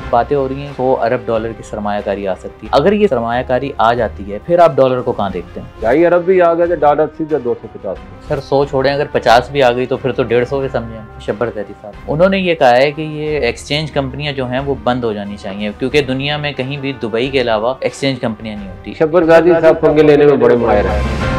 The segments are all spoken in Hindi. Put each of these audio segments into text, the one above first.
बातें हो रही हैं 100 अरब डॉलर की सरमायाकारी आ सकती है। अगर ये सरमायाकारी आ जाती है फिर आप डॉलर को कहाँ देखते हैं? 2.5 अरब भी आ गया तो डॉलर सीधा 250। सर 100 छोड़ें, अगर 50 भी आ गई तो फिर तो 150 भी समझें। शब्बर ज़ैदी साहब उन्होंने ये कहा है कि ये एक्सचेंज कंपनियां जो हैं वो बंद हो जानी चाहिए, क्योंकि दुनिया में कहीं भी दुबई के अलावा एक्सचेंज कंपनियां नहीं होती। शब्बर ज़ैदी साहब पंगे लेने में बड़े माहिर हैं।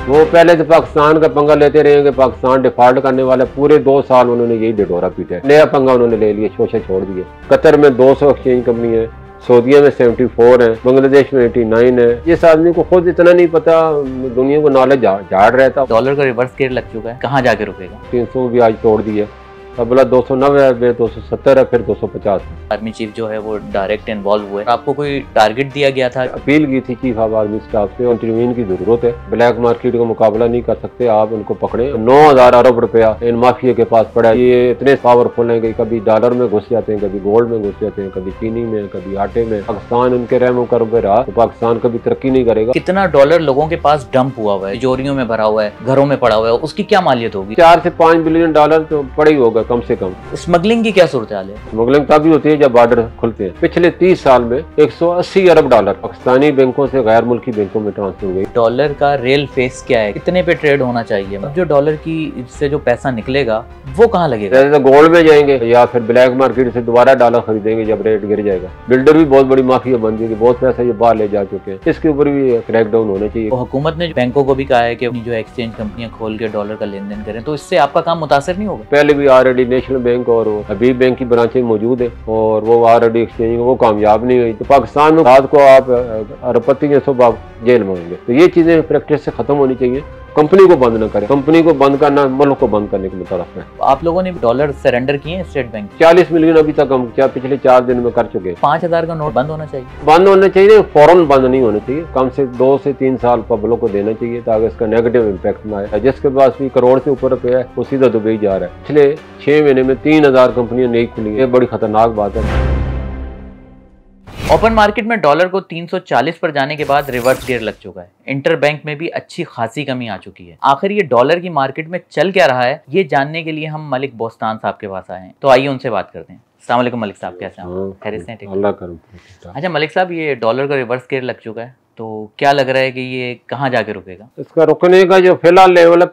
वो पहले तो पाकिस्तान का पंगा लेते रहे कि पाकिस्तान डिफॉल्ट करने वाला, पूरे 2 साल उन्होंने यही डिडोरा पीटा है। नया पंगा उन्होंने ले लिया, शोशे छोड़ दिए। कतर में 200 एक्सचेंज कंपनी है, सऊदीया में 74 है, बांग्लादेश में 89 है। इस आदमी को खुद इतना नहीं पता, दुनिया को नॉलेज झाड़ रहता। डॉलर का रिवर्स गेयर लग चुका है, कहाँ जाके रुकेगा? 300 भी आज तोड़ दिया, अबला 290 है, 270 है, फिर 250 है। आर्मी चीफ जो है वो डायरेक्ट इन्वॉल्व हुए। आपको कोई टारगेट दिया गया था? अपील की थी चीफ ऑफ आर्मी स्टाफ से, इंटरवीन की जरूरत है। ब्लैक मार्केट का मुकाबला नहीं कर सकते, आप उनको पकड़े। 9000 अरब रुपया इन माफिया के पास पड़ा है। ये इतने पावरफुल हैं कि कभी डॉलर में घुस जाते हैं, कभी गोल्ड में घुस जाते हैं, कभी चीनी में, कभी आटे में। पाकिस्तान उनके रहम करम पे रहा तो पाकिस्तान कभी तरक्की नहीं करेगा। कितना डॉलर लोगों के पास डंप हुआ हुआ है, तिजोरियों में भरा हुआ है, घरों में पड़ा हुआ है, उसकी क्या मालियत होगी? 4 से 5 बिलियन डॉलर तो पड़ा ही होगा कम से कम। स्मगलिंग की क्या सूरत हाल है? स्मगलिंग तभी होती है जब बॉर्डर खुलते हैं। पिछले 30 साल में 180 अरब डॉलर पाकिस्तानी बैंकों से गैर मुल्की बैंकों में ट्रांसफर हुए। डॉलर का रियल फेस क्या है, कितने पे ट्रेड होना चाहिए? अब जो डॉलर की से जो पैसा निकलेगा वो कहाँ लगेगा? जैसे गोल्ड में जाएंगे या फिर ब्लैक मार्केट से दोबारा डॉलर खरीदेंगे जब रेट गिर जाएगा। बिल्डर भी बहुत बड़ी माफिया बन जाएगी, बहुत पैसा ये बाहर ले जा चुके हैं। इसके ऊपर भी क्रैकडाउन होना चाहिए। हुकूमत ने बैंकों को भी कहा है कि अपनी जो एक्सचेंज कंपनियां खोल के डॉलर का लेन देन करें, तो इससे आपका काम मुतासर नहीं होगा? पहले भी ऑलरेडी नेशनल बैंक और हबीब बैंक की ब्रांचें मौजूद है और वो ऑलरेडी एक्सचेंज वो कामयाब नहीं हुई। तो पाकिस्तान में रात को आप अरबपति के सब आप जेल में होंगे। तो ये चीजें प्रैक्टिस से खत्म होनी चाहिए। कंपनी को बंद न करें, कंपनी को बंद करना मुल्क को बंद करने के मुताबिक है। आप लोगों ने डॉलर सरेंडर किए हैं स्टेट बैंक? 40 मिलियन अभी तक हम क्या पिछले 4 दिन में कर चुके हैं। 5000 का नोट बंद होना चाहिए? बंद होना चाहिए, फौरन बंद नहीं होना चाहिए। कम से 2 से 3 साल पब्लिक को देना चाहिए ताकि इसका नेगेटिव इम्पैक्ट ना आए। जिसके पास भी करोड़ से ऊपर रुपया है वो सीधा दुबई जा रहा है। पिछले 6 महीने में 3000 कंपनियां नई खुली, ये बड़ी खतरनाक बात है। ओपन मार्केट में डॉलर को 340 पर जाने के बाद रिवर्स गियर लग चुका है। इंटर बैंक में भी अच्छी खासी कमी आ चुकी है। आखिर ये डॉलर की मार्केट में चल क्या रहा है, ये जानने के लिए हम मलिक बोस्तान साहब के पास आए हैं। तो आइए उनसे बात करते हैं। अस्सलाम वालेकुम मलिक साहब, कैसे हैं? खैरियत से हैं? अल्लाह करम। अच्छा मलिक साहब, ये डॉलर का रिवर्स गियर लग चुका है, तो क्या लग रहा है कि ये कहाँ जाके रुकेगा? इसका रुकने का जो फिलहाल लेवल है,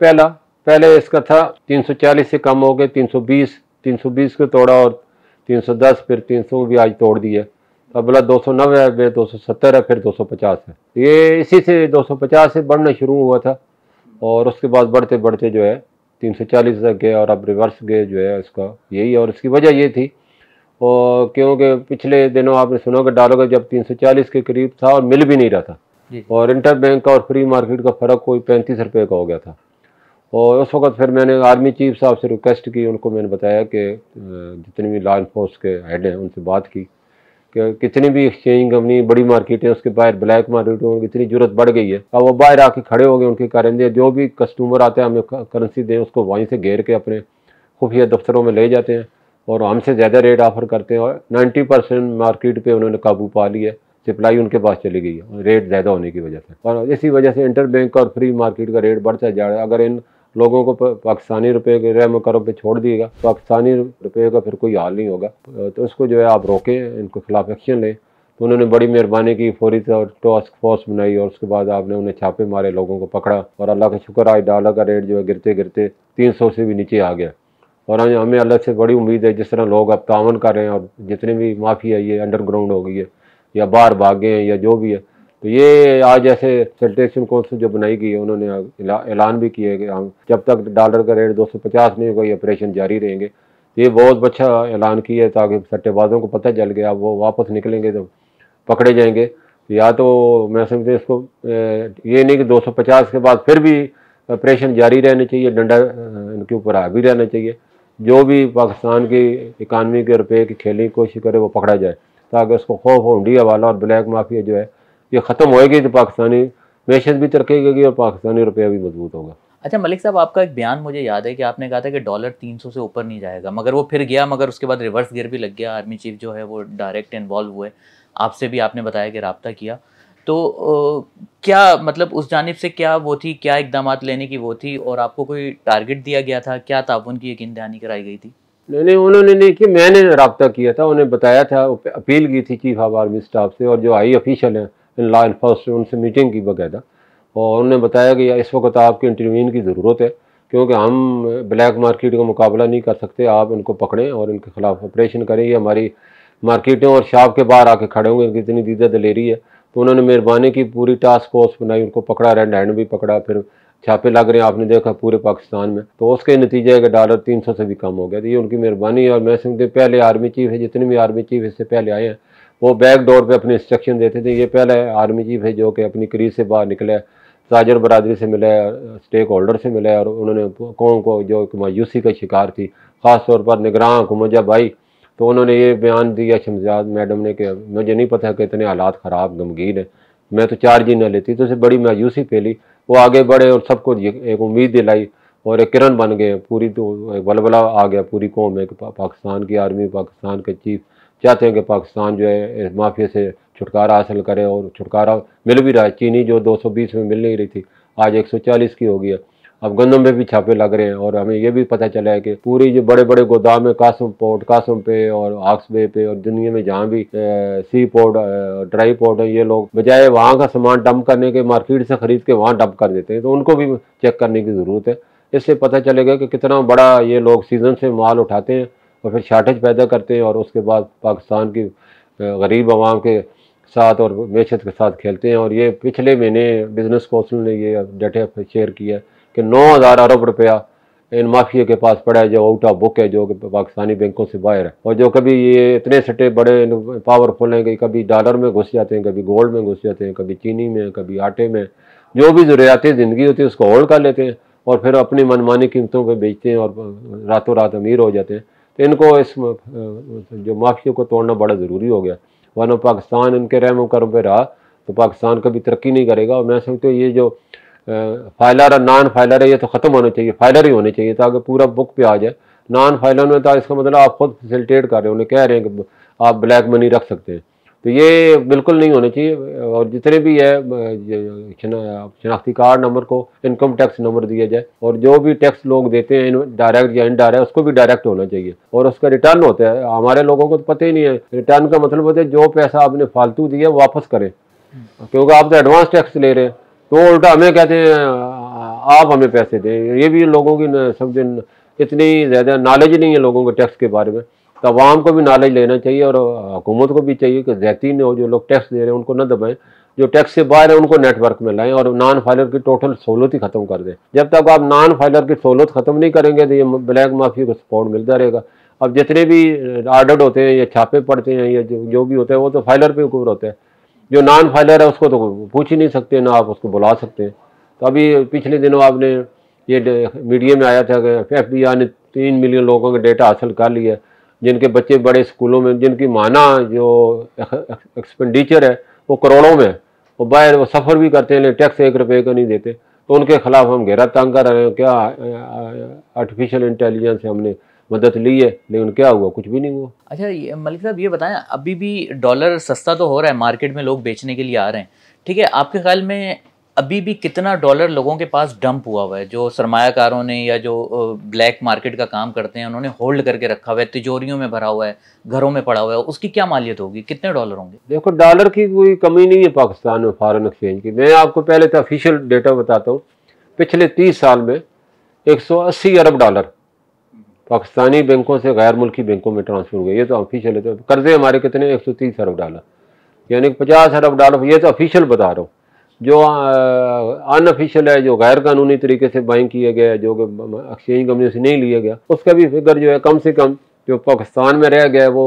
पहले इसका था 340 से कम हो गए 320 को तोड़ा और 310, फिर 300 भी आज तोड़ दिया। अबला 290 है, 270 है, फिर 250 है। ये इसी से 250 से बढ़ना शुरू हुआ था और उसके बाद बढ़ते बढ़ते जो है 340 तक गए और अब रिवर्स गए जो है इसका यही। और इसकी वजह ये थी और क्योंकि पिछले दिनों आपने सुना कि डॉलर का जब 340 के करीब था और मिल भी नहीं रहा था और इंटर बैंक का और फ्री मार्केट का फ़र्क कोई 35 रुपये का हो गया था। और उस वक्त फिर मैंने आर्मी चीफ साहब से रिक्वेस्ट की, उनको मैंने बताया कि जितनी भी लॉ इन्फोर्स के हेड हैं उनसे बात की कि कितनी भी एक्सचेंज कंपनी बड़ी मार्केट है उसके बाहर ब्लैक मार्केट में कितनी जरूरत बढ़ गई है। अब वो बाहर आके खड़े हो गए, उनके कारिंदे जो भी कस्टमर आते हैं हमें करेंसी दें, उसको वहीं से घेर के अपने खुफिया दफ्तरों में ले जाते हैं और हमसे ज़्यादा रेट ऑफर करते हैं। और 90% मार्केट पे उन्होंने काबू पा लिया, सप्लाई उनके पास चली गई है रेट ज़्यादा होने की वजह से। और इसी वजह से इंटर बैंक और फ्री मार्केट का रेट बढ़ता जा रहा है। अगर इन लोगों को पाकिस्तानी रुपए के रहम करम पे छोड़ दिएगा, पाकिस्तानी रुपए का फिर कोई हाल नहीं होगा। तो उसको जो है आप रोकें, इनको खिलाफ एक्शन लें। तो उन्होंने बड़ी मेहरबानी की, फौरी टास्क फोर्स बनाई और उसके बाद आपने उन्हें छापे मारे, लोगों को पकड़ा और अल्लाह का शुक्र आज डॉलर का रेट जो है गिरते गिरते 300 से भी नीचे आ गया। और हमें अल्लाह से बड़ी उम्मीद है, जिस तरह लोग अब तावन कर रहे हैं और जितने भी माफिया ये अंडरग्राउंड हो गई है या बाहर भागे हैं या जो भी है, तो ये आज ऐसे सेल्टेशन काउंसिल जो बनाई गई है उन्होंने ऐलान भी किया है कि हम जब तक डॉलर का रेट 250 नहीं होगा ये ऑपरेशन जारी रहेंगे। ये बहुत अच्छा ऐलान किया है ताकि सट्टेबाजों को पता चल गया, अब वो वापस निकलेंगे तो पकड़े जाएंगे। या तो मैं समझते इसको ये नहीं कि 250 के बाद फिर भी ऑपरेशन जारी रहना चाहिए, डंडा इनके ऊपर हावी रहना चाहिए। जो भी पाकिस्तान की इकानमी के रुपये की खेलने की कोशिश करे वो पकड़ा जाए ताकि उसको खौफ हुंडी हवाला और ब्लैक माफिया जो है ये ख़त्म होएगी तो पाकिस्तानी मैशत भी तरक्की करेगी और पाकिस्तानी रुपया भी मजबूत होगा। अच्छा मलिक साहब, आपका एक बयान मुझे याद है कि आपने कहा था कि डॉलर 300 से ऊपर नहीं जाएगा, मगर वो फिर गया, मगर उसके बाद रिवर्स गियर भी लग गया। आर्मी चीफ जो है वो डायरेक्ट इन्वॉल्व हुए, आपसे भी आपने बताया कि रब्ता किया। तो क्या मतलब उस जानिब से क्या वो थी, क्या इकदामात लेने की वो थी और आपको कोई टारगेट दिया गया था, क्या ताउन की यकीन दहानी कराई गई थी? नहीं, उन्होंने नहीं की, मैंने रब्ता किया था, उन्हें बताया था, अपील की थी चीफ ऑफ आर्मी स्टाफ से और जो हाई ऑफिशियल हैं इन लॉ इन्फोर्समेंट, उनसे मीटिंग की बकायदा, और उन्होंने बताया कि इस वक्त आपकी इंटरवीन की ज़रूरत है, क्योंकि हम ब्लैक मार्केट का मुकाबला नहीं कर सकते, आप इनको पकड़ें और इनके खिलाफ ऑपरेशन करें। ये हमारी मार्केटें और शॉप के बाहर आके खड़े होंगे, इनकी इतनी दीदा दलेरी है। तो उन्होंने मेहरबानी की, पूरी टास्क फोर्स बनाई, उनको पकड़ा, रेड हैंड भी पकड़ा, फिर छापे लग रहे हैं, आपने देखा पूरे पाकिस्तान में। तो उसके नतीजे है कि डॉलर 300 से भी कम हो गया। तो ये उनकी मेहरबानी है। और मैं समझते पहले आर्मी चीफ है, जितने भी आर्मी चीफ इससे पहले आए हैं, वो बैक डोर पे अपने इंस्ट्रक्शन देते थे। ये पहले आर्मी चीफ है जो कि अपनी क्रीज से बाहर निकले, साजर बरादरी से मिले, स्टेक होल्डर से मिले, और उन्होंने कौम को जो मायूसी का शिकार थी, ख़ास तौर पर निगरान हुकूमत जब आई, तो उन्होंने ये बयान दिया शमजाद मैडम ने कि मुझे नहीं पता कि इतने हालात ख़राब गमगीन है, मैं तो चार्ज ही न लेती। तो उसे बड़ी मायूसी फैली, वो आगे बढ़े और सबको एक उम्मीद दिलाई और एक किरण बन गए। पूरी तो एक बलबला आ गया पूरी कौम में कि पाकिस्तान की आर्मी, पाकिस्तान के चीफ चाहते हैं कि पाकिस्तान जो है माफिया से छुटकारा हासिल करे, और छुटकारा मिल भी रहा है। चीनी जो 220 में मिल नहीं रही थी, आज 140 की हो गई है। अब गंदम में भी छापे लग रहे हैं, और हमें ये भी पता चला है कि पूरी जो बड़े बड़े गोदाम है, कासम पोर्ट, कासम पे और आक्स बे पे और दुनिया में जहाँ भी सी पोर्ट, ड्राई पोर्ट है, ये लोग बजाय वहाँ का सामान डंप करने के मार्केट से खरीद के वहाँ डंप कर देते हैं। तो उनको भी चेक करने की ज़रूरत है। इससे पता चलेगा कि कितना बड़ा ये लोग सीज़न से माल उठाते हैं और फिर शार्टेज पैदा करते हैं, और उसके बाद पाकिस्तान की गरीब आवाम के साथ और मैशत के साथ खेलते हैं। और ये पिछले महीने बिजनेस कौंसिल ने ये डाटा शेयर किया कि 9,000 अरब रुपया इन माफिया के पास पड़ा है, जो आउट ऑफ बुक है, जो कि पाकिस्तानी बैंकों से बाहर है। और जो कभी ये इतने सट्टे बड़े पावरफुल हैं कि कभी डॉलर में घुस जाते हैं, कभी गोल्ड में घुस जाते हैं, कभी चीनी में, कभी आटे में, जो भी ज़रूरियाती ज़िंदगी होती है उसको होल्ड कर लेते हैं और फिर अपनी मनमानी कीमतों पर बेचते हैं और रातों रात अमीर हो जाते हैं। तो इनको इस जो माफिया को तोड़ना बड़ा ज़रूरी हो गया, वरना पाकिस्तान इनके रहम करम पे रहा तो पाकिस्तान कभी तरक्की नहीं करेगा। और मैं समझता हूँ ये जो फाइलर और नॉन फाइलर है, ये तो ख़त्म होने चाहिए, फाइलर ही होने चाहिए ताकि पूरा बुक पे आ जाए। नॉन फाइलर में तो इसका मतलब आप खुद फैसिलिटेट कर रहे हो, उन्हें कह रहे हैं कि आप ब्लैक मनी रख सकते हैं, तो ये बिल्कुल नहीं होने चाहिए। और जितने भी है शनाख्ती कार्ड नंबर को इनकम टैक्स नंबर दिया जाए, और जो भी टैक्स लोग देते हैं डायरेक्ट या इनडायरेक्ट, उसको भी डायरेक्ट होना चाहिए और उसका रिटर्न होता है। हमारे लोगों को तो पता ही नहीं है। रिटर्न का मतलब होता है जो पैसा आपने फालतू दिया वापस करें, क्योंकि आप तो एडवांस टैक्स ले रहे हैं, तो उल्टा हमें कहते हैं आप हमें पैसे दें। ये भी लोगों की समझे इतनी ज़्यादा नॉलेज नहीं है लोगों को टैक्स के बारे में, तो आवाम को भी नॉलेज लेना चाहिए और हुकूमत को भी चाहिए कि ज़्यादती न हो, जो लोग टैक्स दे रहे हैं उनको न दबाएं, जो टैक्स से बाहर है उनको नेटवर्क में लाएं और नॉन फाइलर की टोटल सहूलत ही ख़त्म कर दें। जब तक आप नॉन फाइलर की सहूलत ख़त्म नहीं करेंगे तो ये ब्लैक माफिया को सपोर्ट मिलता रहेगा। अब जितने भी आर्डर होते हैं या छापे पड़ते हैं या जो भी होता है वो तो फाइलर पे ऊपर होता है, जो नॉन फाइलर है उसको तो पूछ ही नहीं सकते, ना आप उसको बुला सकते हैं। तो अभी पिछले दिनों आपने ये मीडिया में आया था कि FBI ने 3 मिलियन लोगों का डेटा हासिल कर लिया, जिनके बच्चे बड़े स्कूलों में, जिनकी माना जो एक्सपेंडिचर है वो करोड़ों में, वो बाहर वो सफ़र भी करते हैं, टैक्स 1 रुपये का नहीं देते। तो उनके खिलाफ हम गहरा तंग कर रहे हैं। क्या आर्टिफिशियल इंटेलिजेंस से हमने मदद ली है, लेकिन क्या हुआ? कुछ भी नहीं हुआ। अच्छा मलिक साहब ये बताएं, अभी भी डॉलर सस्ता तो हो रहा है, मार्केट में लोग बेचने के लिए आ रहे हैं, ठीक है, आपके ख्याल में अभी भी कितना डॉलर लोगों के पास डंप हुआ हुआ है, जो सरमायाकारों ने या जो ब्लैक मार्केट का काम करते हैं उन्होंने होल्ड करके रखा हुआ है, तिजोरियों में भरा हुआ है, घरों में पड़ा हुआ है, उसकी क्या मालियत होगी, कितने डॉलर होंगे? देखो, डॉलर की कोई कमी नहीं है पाकिस्तान में फॉरेन एक्सचेंज की। मैं आपको पहले तो ऑफिशियल डेटा बताता हूँ। पिछले 30 साल में 180 अरब डॉलर पाकिस्तानी बैंकों से गैर मुल्की बैंकों में ट्रांसफर हुए। ये तो ऑफिशियल है। तो कर्जे हमारे कितने? 130 अरब डॉलर, यानी 50 अरब डॉलर। ये तो ऑफिशियल बता रहा हूँ। जो अनऑफिशियल है, जो गैर कानूनी तरीके से बाइंग किया गया है, जो एक्सचेंज कंपनी से नहीं लिया गया, उसका भी फिगर जो है कम से कम जो पाकिस्तान में रह गया है वो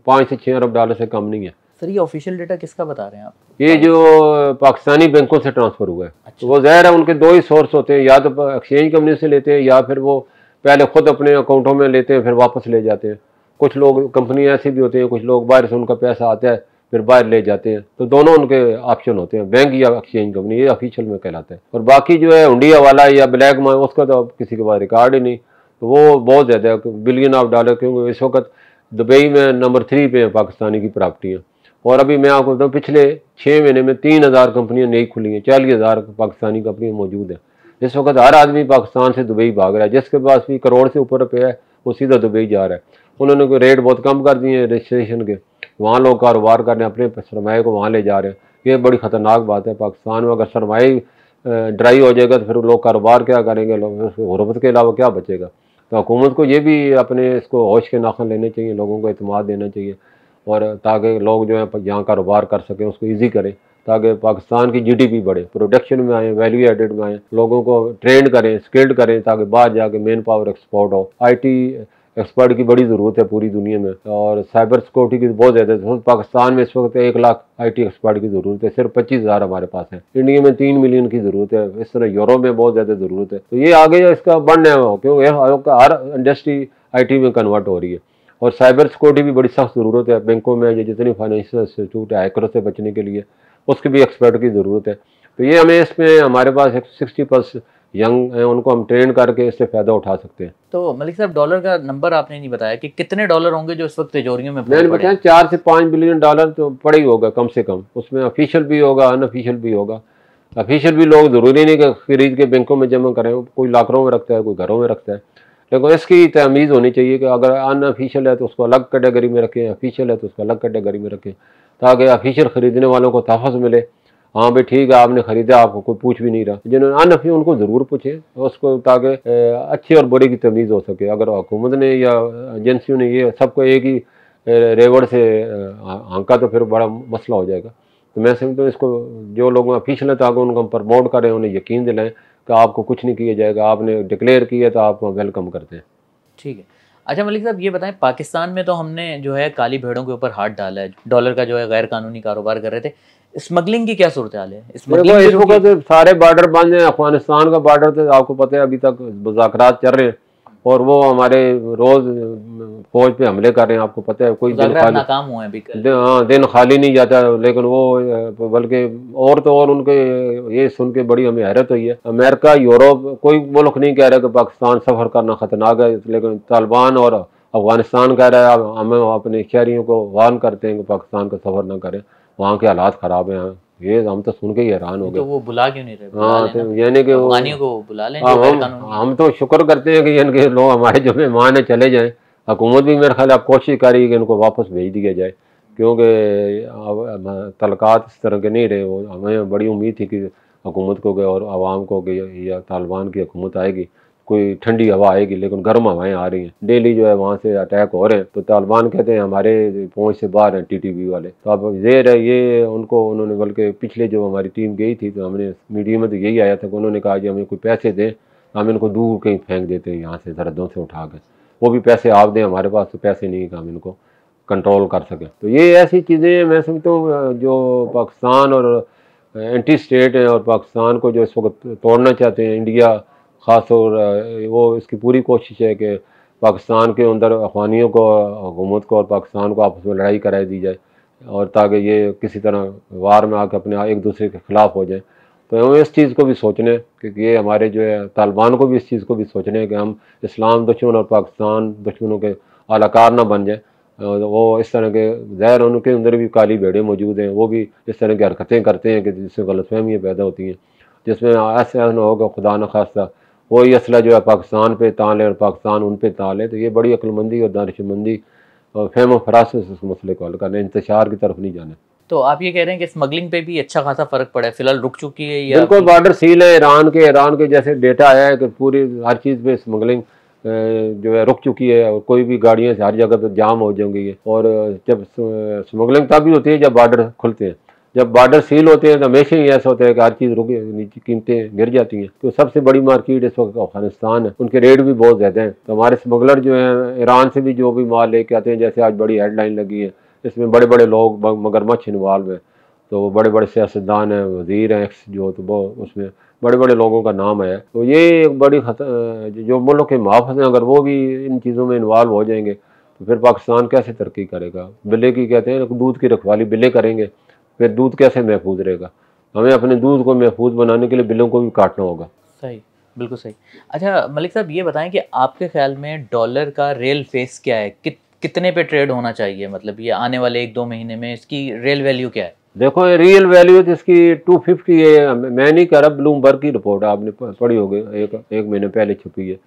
5 से 6 अरब डॉलर से कम नहीं है। सर ये ऑफिशियल डेटा किसका बता रहे हैं आप? ये जो पाकिस्तानी बैंकों से ट्रांसफर हुआ है। अच्छा। तो वो ज़ाहिर है उनके 2 ही सोर्स होते हैं, या तो एक्सचेंज कंपनी से लेते हैं या फिर वो पहले खुद अपने अकाउंटों में लेते हैं फिर वापस ले जाते हैं। कुछ लोग कंपनी ऐसी भी होती हैं, कुछ लोग बाहर से उनका पैसा आता है फिर बाहर ले जाते हैं। तो दोनों उनके ऑप्शन होते हैं, बैंक या एक्सचेंज कंपनी, ये ऑफिशियल में कहलाता है। और बाकी जो है हुंडिया वाला या ब्लैक मनी, उसका तो किसी के पास रिकॉर्ड ही नहीं। तो वो बहुत ज़्यादा बिलियन ऑफ डॉलर, क्योंकि इस वक्त दुबई में नंबर 3 पे है पाकिस्तानी की प्रॉपर्टियाँ। और अभी मैं आपको बताऊँ पिछले 6 महीने में 3000 कंपनियाँ नई खुली हैं, 40,000 पाकिस्तानी कंपनियाँ मौजूद हैं। इस वक्त हर आदमी पाकिस्तान से दुबई भाग रहा है, जिसके पास भी करोड़ से ऊपर रुपये है वो सीधा दुबई जा रहा है। उन्होंने कोई रेट बहुत कम कर दिए हैं रजिस्ट्रेशन के, वहाँ लोग कारोबार करने अपने सरमाए को वहाँ ले जा रहे हैं। ये बड़ी ख़तरनाक बात है। पाकिस्तान में अगर सरमाई ड्राई हो जाएगा तो फिर लोग कारोबार क्या करेंगे, लोग गुरबत के अलावा क्या बचेगा। तो हुकूमत को ये भी अपने इसको होश के नाखन लेने चाहिए, लोगों को एतमाद देना चाहिए, और ताकि लोग जो है यहाँ कारोबार कर सकें, उसको ईजी करें, ताकि पाकिस्तान की जीडीपी बढ़े, प्रोडक्शन में आए, वैल्यू एडेड में आए, लोगों को ट्रेन करें, स्किल्ड करें, ताकि बाहर जाके मेन पावर एक्सपोर्ट हो। आईटी एक्सपर्ट की बड़ी ज़रूरत है पूरी दुनिया में, और साइबर सिक्योरिटी की बहुत ज़्यादा ज़रूरत। पाकिस्तान में इस वक्त 1 लाख आईटी एक्सपर्ट की ज़रूरत है, सिर्फ 25,000 हमारे पास है। इंडिया में 3 मिलियन की ज़रूरत है, इस तरह यूरोप में बहुत ज़्यादा ज़रूरत है। तो ये आगे इसका बढ़ना है, क्योंकि हर इंडस्ट्री आई में कन्वर्ट हो रही है। और साइबर सिक्योरिटी भी बड़ी सख्त ज़रूरत है। बैंकों में ये जितनी फाइनेंशियल इंस्टीट्यूट है हैकरों से बचने के लिए, उसकी भी एक्सपर्ट की ज़रूरत है। तो ये हमें इसमें हमारे पास 60% यंग हैं, उनको हम ट्रेन करके इससे फ़ायदा उठा सकते हैं। तो मलिक साहब, डॉलर का नंबर आपने नहीं बताया कि कितने डॉलर होंगे जो इस वक्त तिजोरियों में मैंने बताया 4 से 5 बिलियन डॉलर तो पड़ा ही होगा कम से कम। उसमें ऑफिशियल भी होगा, अनऑफिशियल भी होगा। ऑफिशियल भी लोग ज़रूरी नहीं कि खरीद के बैंकों में जमा करें, कोई लॉकरों में रखता है, कोई घरों में रखता है। लेकिन इसकी तमीज़ होनी चाहिए कि अगर अनऑफिशियल है तो उसको अलग कैटेगरी में रखें, ऑफिशियल है तो उसको अलग कैटेगरी में रखें, ताकि ऑफिशियल ख़रीदने वालों को तहफ़्फ़ुज़ मिले। हाँ भाई ठीक है, आपने ख़रीदा, आपको कोई पूछ भी नहीं रहा। जिन्होंने अनऑफिशियल उनको ज़रूर पूछें उसको, ताकि अच्छी और बुरी की तमीज़ हो सके। अगर हुकूमत ने या एजेंसियों ने ये सबको एक ही रेवड़ से आंका तो फिर बड़ा मसला हो जाएगा। तो मैं समझता हूँ इसको जो लोग ऑफिशियल है ताकि उनको हम प्रमोट करें, उन्हें यकीन दिलाएं कि आपको कुछ नहीं किया जाएगा, आपने डिक्लेयर किया तो आप वेलकम करते हैं। ठीक है। अच्छा मलिक साहब, ये बताएं, पाकिस्तान में तो हमने जो है काली भेड़ों के ऊपर हाथ डाला है, डॉलर का जो है गैर कानूनी कारोबार कर रहे थे। स्मगलिंग की क्या सूरत हाल है? इस वक्त सारे बॉर्डर बंद हैं। अफगानिस्तान का बॉर्डर तो आपको पता है अभी तक मुज़ाकरात चल रहे हैं, और वो हमारे रोज फौज पे हमले कर रहे हैं। आपको पता है कोई दिन खाली नाकाम हुए अभी दिन खाली नहीं जाता। लेकिन वो बल्कि और तो और उनके ये सुन के बड़ी हमें हैरत हुई है। अमेरिका, यूरोप, कोई मुल्क नहीं कह रहा कि पाकिस्तान सफ़र करना खतरनाक है, लेकिन तालिबान और अफगानिस्तान कह रहा है हमें अपने शहरियों को वार्न करते हैं कि पाकिस्तान का सफ़र ना करें, वहाँ के हालात ख़राब हैं। ये हम तो सुन के ही हैरान हो गए। तो वो बुला क्यों नहीं रहे? हाँ, तो यानी कि को बुला लें। हम तो शुक्र करते हैं कि इनके लोग हमारे जो मेहमान है चले जाएं। हुकूमत भी मेरे ख्याल आप कोशिश करेगी कि इनको वापस भेज दिया जाए, क्योंकि तलकात इस तरह के नहीं रहे। वो हमें बड़ी उम्मीद थी कि हुकूमत को और आवाम को या तालिबान की हुकूमत आएगी, कोई ठंडी हवा आएगी, लेकिन गर्म हवाएं आ रही हैं। डेली जो है वहाँ से अटैक हो रहे हैं। तो तालिबान कहते हैं हमारे पहुँच से बाहर हैं टीटीपी वाले। तो अब ज़ेर है ये उनको, उन्होंने बल्कि पिछले जो हमारी टीम गई थी तो हमने मीडिया में तो यही आया था कि उन्होंने कहा कि हमें कोई पैसे दें, हम इनको दूर कहीं फेंक देते हैं यहाँ से सरहदों से उठा कर। वो भी पैसे आप दें, हमारे पास तो पैसे नहीं कि हम इनको कंट्रोल कर सकें। तो ये ऐसी चीज़ें मैं समझता हूँ जो पाकिस्तान और एंटी स्टेट हैं, और पाकिस्तान को जो इस वक्त तोड़ना चाहते हैं इंडिया ख़ास, और वो इसकी पूरी कोशिश है कि पाकिस्तान के अंदर अफगानियों को, हुकूमत को और पाकिस्तान को आपस में लड़ाई कराई दी जाए, और ताकि ये किसी तरह वार में आकर अपने एक दूसरे के ख़िलाफ़ हो जाए। तो हमें इस चीज़ को भी सोचने कि ये हमारे जो है तालिबान को भी इस चीज़ को भी सोचने कि हम इस्लाम दुश्मन और पाकिस्तान दुश्मनों के आलाकार ना बन जाए। वो इस तरह के ज़ाहिर उनके अंदर भी काली भेड़ें मौजूद हैं, वो भी इस तरह की हरकतें करते हैं कि जिससे गलतफहमियाँ पैदा होती हैं, जिसमें ऐसा ना होगा खुदा न खास्ता वही असला जो है पाकिस्तान पे तान ले और पाकिस्तान उन पे तान ले। तो ये बड़ी अक्लमंदी और दानिशमंदी और फहम फरास्त से इस मसले को हल करना, इंतशार की तरफ नहीं जाना। तो आप ये कह रहे हैं कि स्मगलिंग पे भी अच्छा खासा फर्क पड़ा है, फिलहाल रुक चुकी है या? बिल्कुल, बॉर्डर सील है ईरान के जैसे डेटा आया है कि पूरी हर चीज़ पे स्मगलिंग जो है रुक चुकी है, और कोई भी गाड़ियाँ हर जगह पे जाम हो जाएंगी। और जब स्मगलिंग तभी होती है जब बॉर्डर खुलते हैं। जब बॉर्डर सील होते हैं तो हमेशा ही ऐसा होता है कि हर चीज़ रुक, नीचे कीमतें गिर जाती हैं। तो सबसे बड़ी मार्केट इस वक्त अफगानिस्तान है, उनके रेट भी बहुत ज़्यादा हैं। तो हमारे स्मगलर जो हैं ईरान से भी जो भी माल लेके आते हैं, जैसे आज बड़ी हेडलाइन लगी है, इसमें बड़े बड़े लोग मगरमच्छ इन्वॉल्व हैं। तो बड़े बड़े सियासतदान हैं, वज़ीर हैं, जो तो वो उसमें बड़े बड़े लोगों का नाम है। तो ये एक बड़ी जो मुल्क के मुआफ़िज़ हैं, अगर वो भी इन चीज़ों में इन्वॉल्व हो जाएंगे तो फिर पाकिस्तान कैसे तरक्की करेगा। बिल्ले की कहते हैं दूध की रखवाली बिल्ले करेंगे, फिर दूध कैसे महफूज रहेगा। हमें अपने दूध को महफूज बनाने के लिए बिल्लों को भी काटना होगा। सही, बिल्कुल सही। अच्छा मलिक साहब, ये बताएं कि आपके ख्याल में डॉलर का रियल फेस क्या है? कितने पे ट्रेड होना चाहिए? मतलब ये आने वाले 1-2 महीने में इसकी रियल वैल्यू क्या है? देखो रियल वैल्यू तो इसकी 250 है। मैं नहीं कह रहा, ब्लूमबर्ग की रिपोर्ट आपने पढ़ी होगी, एक महीने पहले छपी है।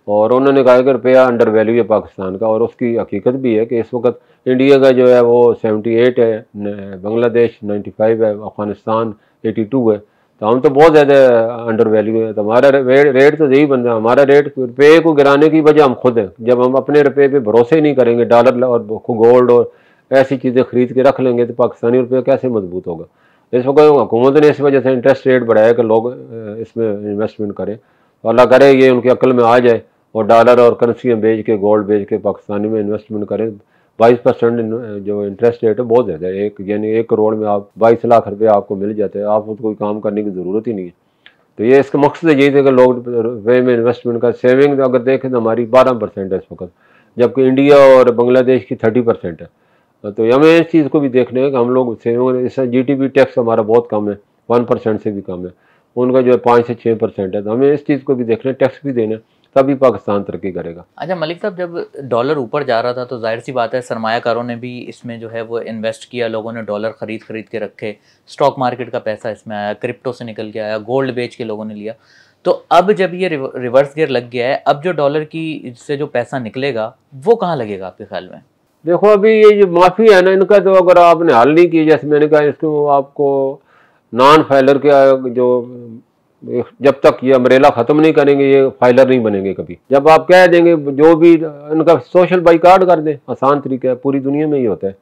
और उन्होंने कहा कि रुपया अंडर वैल्यू है पाकिस्तान का, और उसकी हकीकत भी है कि इस वक्त इंडिया का जो है वो 78 है, बांग्लादेश 95 है, अफगानिस्तान 82 है। तो हम तो बहुत ज़्यादा अंडर वैल्यू है। तो हमारा रेट तो यही बन रहा है। हमारा रेट रुपये को गिराने की वजह हम खुद हैं। जब हम अपने रुपये पे भरोसे ही नहीं करेंगे, डॉलर और गोल्ड और ऐसी चीज़ें खरीद के रख लेंगे, तो पाकिस्तानी रुपया कैसे मजबूत होगा। इस वक्त हुकूमत ने इस वजह से इंटरेस्ट रेट बढ़ाया कि लोग इसमें इन्वेस्टमेंट करें। तो अल्लाह करे ये उनकी अक्ल में आ जाए और डॉलर और करेंसियाँ बेच के, गोल्ड बेच के पाकिस्तानी में इन्वेस्टमेंट करें। 22% जो इंटरेस्ट रेट है बहुत ज़्यादा है। यानी 1 करोड़ में आप 22 लाख रुपये आपको मिल जाते हैं, आप उसको कोई काम करने की ज़रूरत ही नहीं है। तो ये इसका मकसद यही था कि लोग रुपये में इन्वेस्टमेंट कर। सेविंग अगर देखें तो हमारी 12% है इस वक्त, जबकि इंडिया और बांग्लादेश की 30% है। तो हमें इस चीज़ को भी देखना है कि हम लोग सेविंग, इस GDP टैक्स हमारा बहुत कम है, 1% से भी कम है। उनका जो है 5 से 6% है। तो हमें इस चीज़ को भी देखना है, टैक्स भी देना है, तभी पाकिस्तान तरक्की करेगा। अच्छा मलिक साहब, जब डॉलर ऊपर जा रहा था तो जाहिर सी बात है सरमायाकारों ने भी इसमें जो है वो इन्वेस्ट किया, लोगों ने डॉलर खरीद के रखे, स्टॉक मार्केट का पैसा इसमें आया, क्रिप्टो से निकल के आया, गोल्ड बेच के लोगों ने लिया। तो अब जब ये रिवर्स गियर लग गया है, अब जो डॉलर की से जो पैसा निकलेगा वो कहाँ लगेगा आपके ख्याल में? देखो अभी ये जो माफ़ी है ना, इनका तो अगर आपने हल नहीं किया, जैसे मैंने कहा, इसको आपको नॉन फाइलर के जो जब तक ये अमरेला ख़त्म नहीं करेंगे ये फाइलर नहीं बनेंगे कभी। जब आप कह देंगे जो भी इनका सोशल बाइकाट कर दें, आसान तरीका है, पूरी दुनिया में ही होता है।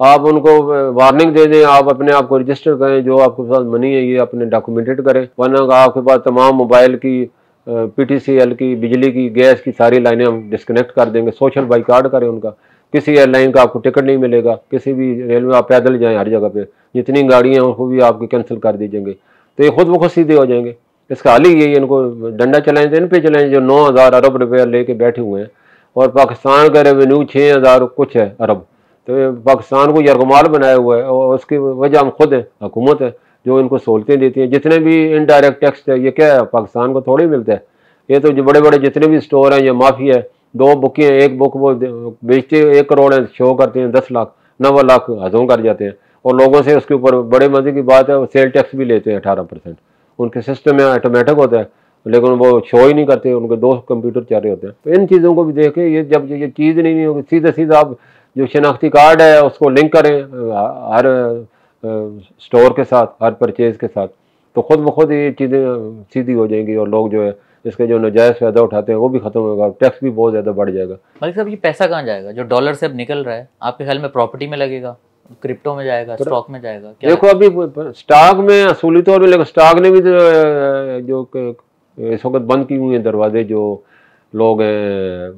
आप उनको वार्निंग दे दें, आप अपने आप को रजिस्टर करें, जो आपके पास मनी है ये अपने डॉक्यूमेंटेड करें, वरना आपके पास तमाम मोबाइल की, PTCL की, बिजली की, गैस की सारी लाइनें हम डिस्कनेक्ट कर देंगे। सोशल बाइकाट करें उनका। किसी एयरलाइन का आपको टिकट नहीं मिलेगा, किसी भी रेलवे आप पैदल जाएं हर जगह पे, जितनी गाड़ियाँ हैं उनको भी आपकी कैंसिल कर दी जाएंगे। तो ये खुद ब खुद सीधे हो जाएंगे। इसका हाल ही यही, इनको डंडा चलाएं तो इन पे चलाएं जो 9,000 अरब रुपये लेके बैठे हुए हैं, और पाकिस्तान का रेवेन्यू 6,000 कुछ है अरब। तो पाकिस्तान को यरगमाल बनाया हुआ है, और उसकी वजह हम खुद है, हुकूमत है जो इनको सहूलतें देती है। जितने भी इनडायरेक्ट टैक्स है ये क्या है, पाकिस्तान को थोड़ी मिलता है। ये तो जो बड़े बड़े जितने भी स्टोर हैं, ये माफी है। 2 बुकें, एक बुक वो बेचते 1 करोड़ है, शो करते हैं 10 लाख, 9 लाख हजम कर जाते हैं, और लोगों से उसके ऊपर बड़े मजे की बात है वो सेल टैक्स भी लेते हैं 18%। उनके सिस्टम में ऑटोमेटिक होता है, लेकिन वो शो ही नहीं करते, उनके 2 कंप्यूटर चल रहे होते हैं। तो इन चीज़ों को भी देखें। ये जब ये चीज़ नहीं होगी, सीधा सीधा आप जो शनाख्ती कार्ड है उसको लिंक करें हर स्टोर के साथ, हर परचेज के साथ, तो खुद ब खुद ये चीज़ें सीधी हो जाएंगी, और लोग जो है इसके जो नाजायज़ फ़ायदा उठाते हैं वो भी ख़त्म होगा, टैक्स भी बहुत ज़्यादा बढ़ जाएगा। मलिक साहब, ये पैसा कहाँ जाएगा जो डॉलर से अब निकल रहा है? आपके ख्याल में प्रॉपर्टी में लगेगा, क्रिप्टो में जाएगा, स्टॉक में जाएगा? क्या देखो अभी स्टॉक में असूली तौर पर, लेकिन स्टॉक ने भी जो इस वक्त बंद की हुई है दरवाजे, जो लोग हैं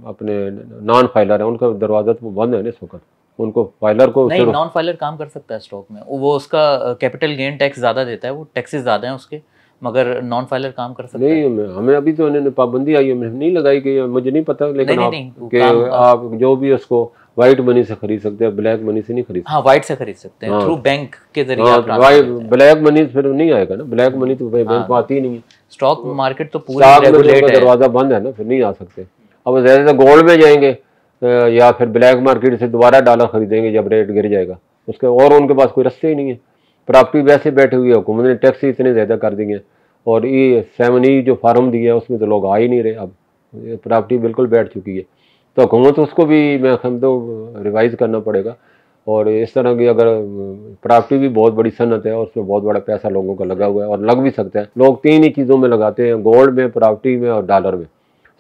अपने नॉन फाइलर हैं उनका दरवाज़ा तो बंद है ना इस वक्त। उनको फाइलर को नहीं, नॉन फाइलर काम कर सकता है स्टॉक में, वो उसका कैपिटल गेन टैक्स ज़्यादा देता है, वो टैक्सेस ज़्यादा हैं उसके, मगर नॉन फाइलर काम कर सकता है। नहीं, हमें अभी तो इन्होंने पाबंदी आई है, नहीं लगाई गई, मुझे नहीं पता, लेकिन आप जो भी उसको वाइट मनी से खरीद सकते हैं, ब्लैक मनी से नहीं खरीद सकते। हाँ, वाइट से खरीद सकते हैं, थ्रू बैंक के जरिए आप ब्लैक मनी फिर नहीं आएगा ना, ब्लैक मनी तो बैंक को आती ही नहीं है। स्टॉक मार्केट तो पूरा रेगुलेट है, दरवाजा बंद है ना, फिर नहीं आ सकते। अब ज्यादा गोल्ड में जाएंगे या फिर ब्लैक मार्केट से दोबारा डॉलर खरीदेंगे जब रेट गिर जाएगा उसके, और उनके पास कोई रास्ते ही नहीं है। प्रॉपर्टी वैसे बैठे हुई है, हुकूमत ने टैक्स ही इतने ज़्यादा कर दिए, और E7E जो फार्म दिया है उसमें तो लोग आ ही नहीं रहे। अब प्रॉपर्टी बिल्कुल बैठ चुकी है, तो हुकूमत उसको भी मैं समझो रिवाइज़ करना पड़ेगा। और इस तरह की अगर प्रॉपर्टी भी बहुत बड़ी सनत है और उसमें बहुत बड़ा पैसा लोगों का लगा हुआ है, और लग भी सकता है। लोग 3 ही चीज़ों में लगाते हैं, गोल्ड में, प्रॉपर्टी में और डॉलर में।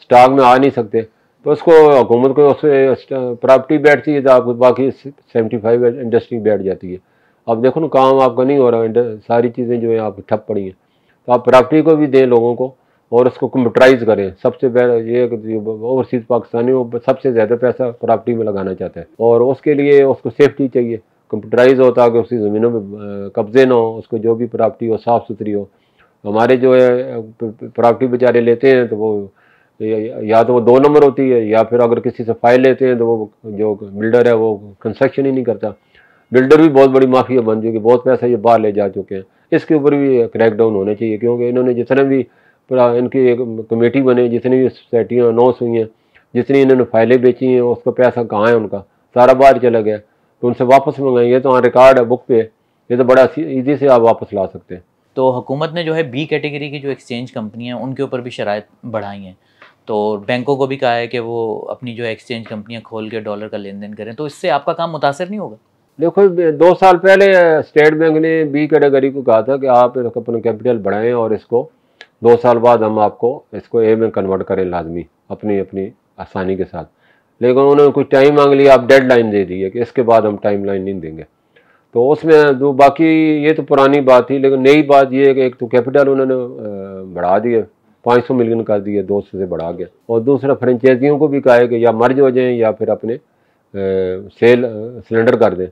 स्टॉक में आ नहीं सकते, तो उसको हुकूमत को उससे प्रॉपर्टी बैठती है तो आपको बाकी 75 इंडस्ट्री बैठ जाती है। अब देखो ना, काम आपका नहीं हो रहा, सारी चीज़ें जो है आप ठप पड़ी हैं। तो आप प्रॉपर्टी को भी दें लोगों को, और उसको कंप्यूटराइज करें। सबसे पहले ये ओवरसीज पाकिस्तानी वो सबसे ज़्यादा पैसा प्रॉपर्टी में लगाना चाहता है, और उसके लिए उसको सेफ्टी चाहिए, कंप्यूटराइज हो ताकि उसकी ज़मीनों में कब्जे ना हो, उसको जो भी प्रॉपर्टी हो साफ़ सुथरी हो। हमारे जो है प्रॉपर्टी बेचारे लेते हैं तो वो या तो वो 2 नंबर होती है, या फिर अगर किसी से फाइल लेते हैं तो वो जो बिल्डर है वो कंस्ट्रक्शन ही नहीं करता। बिल्डर भी बहुत बड़ी माफिया बन चुकी, बहुत पैसा ये बाहर ले जा चुके हैं। इसके ऊपर भी क्रैकडाउन होने चाहिए, क्योंकि इन्होंने जितने भी इनकी एक कमेटी बने, जितनी भी सोसाइटियाँ अनाउंस हुई हैं, जितनी इन्होंने फाइलें बेची हैं, उसका पैसा कहाँ है उनका, सारा बाहर चला गया। तो उनसे वापस मंगाएंगे, ये तो हाँ रिकॉर्ड है बुक पे, ये तो बड़ा ईजी से आप वापस ला सकते हैं। तो हुकूमत ने जो है B कैटेगरी की जो एक्सचेंज कंपनी है उनके ऊपर भी शराइत बढ़ाई हैं, तो बैंकों को भी कहा है कि वो अपनी जो एक्सचेंज कंपनियां खोल के डॉलर का लेन देन करें, तो इससे आपका काम मुतासर नहीं होगा? देखो 2 साल पहले स्टेट बैंक ने बी कैटेगरी को कहा था कि आप अपना कैपिटल बढ़ाएं और इसको 2 साल बाद हम आपको इसको ए में कन्वर्ट करें लाजमी, अपनी अपनी आसानी के साथ। लेकिन उन्होंने कुछ टाइम मांग लिया, आप डेडलाइन दे दी है कि इसके बाद हम टाइम लाइन नहीं देंगे। तो उसमें जो बाकी ये तो पुरानी बात थी, लेकिन नई बात ये है कि एक तो कैपिटल उन्होंने बढ़ा दिया, 500 मिलियन कर दिया, 200 से बढ़ा गया। और दूसरा फ्रेंचाइजियों को भी कहा है कि या मर्ज हो जाएं या फिर अपने सेल सिलेंडर कर दें,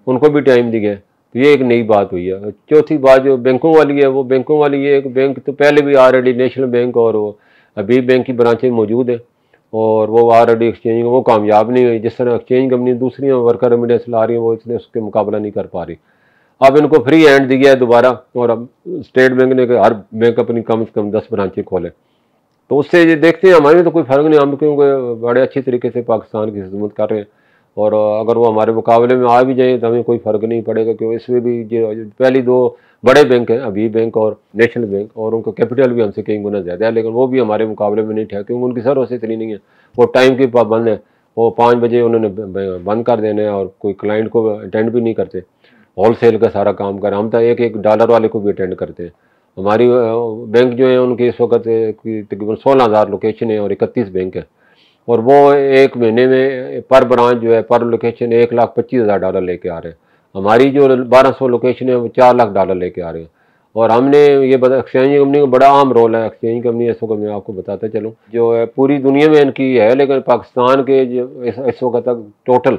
उनको भी टाइम दिया। तो ये एक नई बात हुई है। चौथी बात जो बैंकों वाली है, वो बैंकों वाली ये एक बैंक तो पहले भी ऑलरेडी नेशनल बैंक और वो अभी बैंक की ब्रांचें मौजूद है और वो ऑलरेडी एक्सचेंज वो कामयाब नहीं हुई। जिस तरह एक्सचेंज कंपनी दूसरी वर्कर रेमिडेंस ला रही हैं, वो इसलिए उसके मुकाबला नहीं कर पा रही। अब इनको फ्री हैंड दिया है दोबारा, और अब स्टेट बैंक ने हर बैंक अपनी कम से कम 10 ब्रांचें खोले। तो उससे ये देखते हैं, हमारे में तो कोई फ़र्क नहीं, हम क्योंकि बड़े अच्छी तरीके से पाकिस्तान की खिदमत कर रहे हैं। और अगर वो हमारे मुकाबले में आ भी जाए तो हमें कोई फ़र्क नहीं पड़ेगा, क्योंकि इसमें भी जो पहली 2 बड़े बैंक हैं, अभी बैंक और नेशनल बैंक, और उनका कैपिटल भी हमसे कई गुना ज़्यादा है, लेकिन वो भी हमारे मुकाबले में नहीं ठहरे, क्योंकि उनकी सर्विस इतनी नहीं है। वो टाइम की पाबंद है, वो 5 बजे उन्होंने बंद कर देना है और कोई क्लाइंट को अटेंड भी नहीं करते। होल सेल का सारा काम करें, हम तो एक $1 वाले को भी अटेंड करते हैं। हमारी बैंक जो है उनकी इस वक्त तकरीबन 16,000 लोकेशन है और 31 बैंक है, और वो एक महीने में पर ब्रांच जो है पर लोकेशन $1,25,000 लेके आ रहे हैं। हमारी जो 1200 लोकेशन है वो $4 लाख लेके आ रहे हैं। और हमने ये बता, एक्सचेंज कंपनी का बड़ा अहम रोल है। एक्सचेंज कंपनी इस वक्त मैं आपको बताता चलूँ जो है पूरी दुनिया में इनकी है, लेकिन पाकिस्तान के जो इस वक्त तक टोटल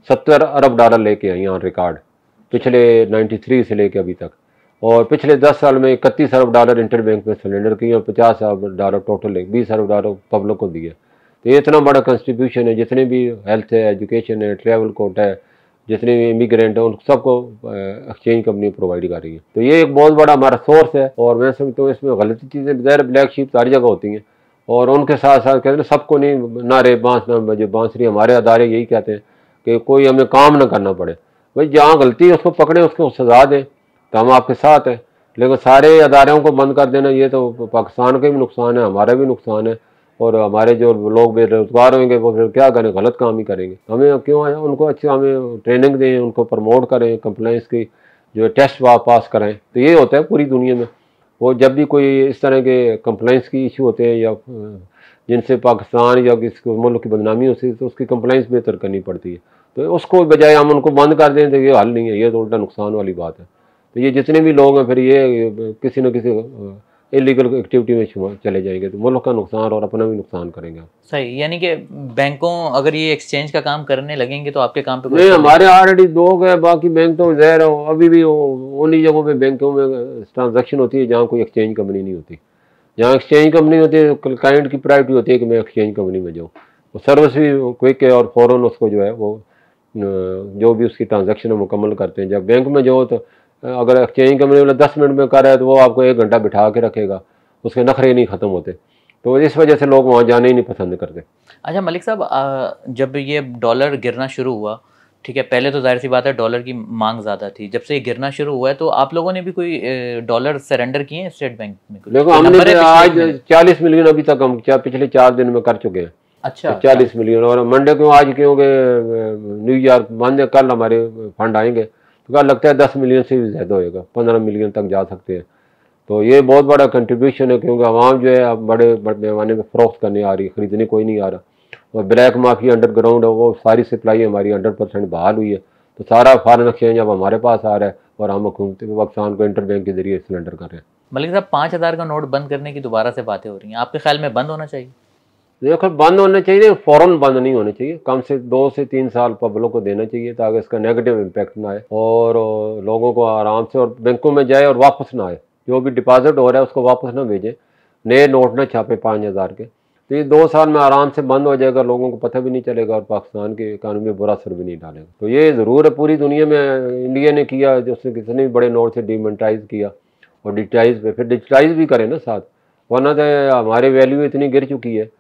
$70 अरब लेके आई ऑन रिकॉर्ड, पिछले 93 से लेके अभी तक। और पिछले 10 साल में $31 अरब इंटर बैंक में सिलेंडर किए और $50 अरब टोटल, $20 अरब पब्लिक को दिए। तो ये इतना बड़ा कंस्ट्रीब्यूशन है। जितने भी हेल्थ है, एजुकेशन है, ट्रैवल कोटा है, जितने भी इमिग्रेंट हैं, उन सबको एक्सचेंज कंपनी प्रोवाइड कर रही है। तो ये एक बहुत बड़ा हमारा सोर्स है। और मैं समझता हूँ इसमें गलती चीज़ें ज़ाहिर ब्लैक शीप हर जगह होती हैं, और उनके साथ साथ कहते हैं सबको नहीं नारे बांस ना बजे बांसुरी। हमारे अदारे यही कहते हैं कि कोई हमें काम ना करना पड़े। भाई जहाँ गलती है उसको पकड़े, उसको सजा दें, तो हम आपके साथ हैं। लेकिन सारे अदारों को बंद कर देना, ये तो पाकिस्तान का भी नुकसान है, हमारा भी नुकसान है। और हमारे जो लोग बेरोजगार होंगे वो फिर क्या करें, गलत काम ही करेंगे। हमें क्यों है उनको अच्छी हमें ट्रेनिंग दें, उनको प्रमोट करें, कंप्लाइंस की जो टेस्ट पास कराएं। तो ये होता है पूरी दुनिया में। वो जब भी कोई इस तरह के कंप्लाइंस की इशू होते हैं या जिनसे पाकिस्तान या किसी मुल्क की बदनामी होती है, तो उसकी कंप्लाइंस बेहतर करनी पड़ती है। तो उसको बजाय हम उनको बंद कर दें तो ये हल नहीं है, ये तो उल्टा नुकसान वाली बात है। तो ये जितने भी लोग हैं फिर ये किसी न किसी इलीगल एक्टिविटी में चले जाएंगे, तो मुल्क का नुकसान और अपना भी नुकसान करेंगे। सही, यानी कि बैंकों अगर ये एक्सचेंज का काम करने लगेंगे तो आपके काम पे नहीं, हमारे ऑलरेडी 2 गए, बाकी बैंक तो ज़ाहिर है अभी भी उन्हीं जगहों पे बैंकों में ट्रांजैक्शन होती है जहाँ कोई एक्सचेंज कंपनी नहीं होती। जहाँ एक्सचेंज कंपनी होती है क्लाइंट की प्रायोरिटी होती है कि मैं एक्सचेंज कंपनी में जाऊँ। वो सर्विस भी क्विक है और फ़ौरन उसको जो है वो जो भी उसकी ट्रांजैक्शन है मुकम्मल करते हैं। जब बैंक में जाओ तो अगर एक्सचेंज कंपनी वाला 10 मिनट में कर रहा है तो वो आपको 1 घंटा बिठा के रखेगा, उसके नखरे नहीं ख़त्म होते। तो इस वजह से लोग वहाँ जाने ही नहीं पसंद करते। अच्छा मलिक साहब, जब ये डॉलर गिरना शुरू हुआ, ठीक है, पहले तो जाहिर सी बात है डॉलर की मांग ज़्यादा थी, जब से ये गिरना शुरू हुआ है तो आप लोगों ने भी कोई डॉलर सरेंडर किए हैं स्टेट बैंक में? देखो हमने आज 40 मिलियन अभी तक हम पिछले 4 दिन में कर चुके हैं। अच्छा, 40 मिलियन। और मंडे को आज क्योंकि न्यू ईयर बंद है, कल हमारे फंड आएंगे तो कल लगता है 10 मिलियन से भी ज़्यादा होएगा, 15 मिलियन तक जा सकते हैं। तो ये बहुत बड़ा कंट्रीब्यूशन है, क्योंकि आवाम जो है अब बड़े पैमाने में फ़रोख्त करने आ रही है, ख़रीदने कोई नहीं आ रहा। और ब्लैक माफिया अंडरग्राउंड है, वो सारी सप्लाई हमारी 100% बहाल हुई है। तो सारा फॉरेन एक्सचेंज अब हमारे पास आ रहा है और हम हुकूमत पाकिस्तान को इंटर बैंक के जरिए सिलेंडर कर रहे हैं। मलिक साहब, 5,000 का नोट बंद करने की दोबारा से बातें हो रही हैं, आपके ख्याल में बंद होना चाहिए? देखो बंद होना चाहिए, फ़ौरन बंद नहीं होना चाहिए। कम से 2 से 3 साल पब्लिक को देना चाहिए ताकि इसका नेगेटिव इम्पैक्ट ना आए और लोगों को आराम से और बैंकों में जाए और वापस ना आए। जो भी डिपॉजिट हो रहा है उसको वापस ना भेजें, नए नोट ना छापे 5,000 के। तो ये 2 साल में आराम से बंद हो जाएगा, लोगों को पता भी नहीं चलेगा और पाकिस्तान की इकानमी में बुरा असर भी नहीं डालेगा। तो ये ज़रूर है, पूरी दुनिया में इंडिया ने किया, जो उसने कितने भी बड़े नोट से डिमोनेटाइज किया और डिजिटाइज पे फिर डिजिटाइज भी करें ना साथ, वरना तो हमारी वैल्यू इतनी गिर चुकी है,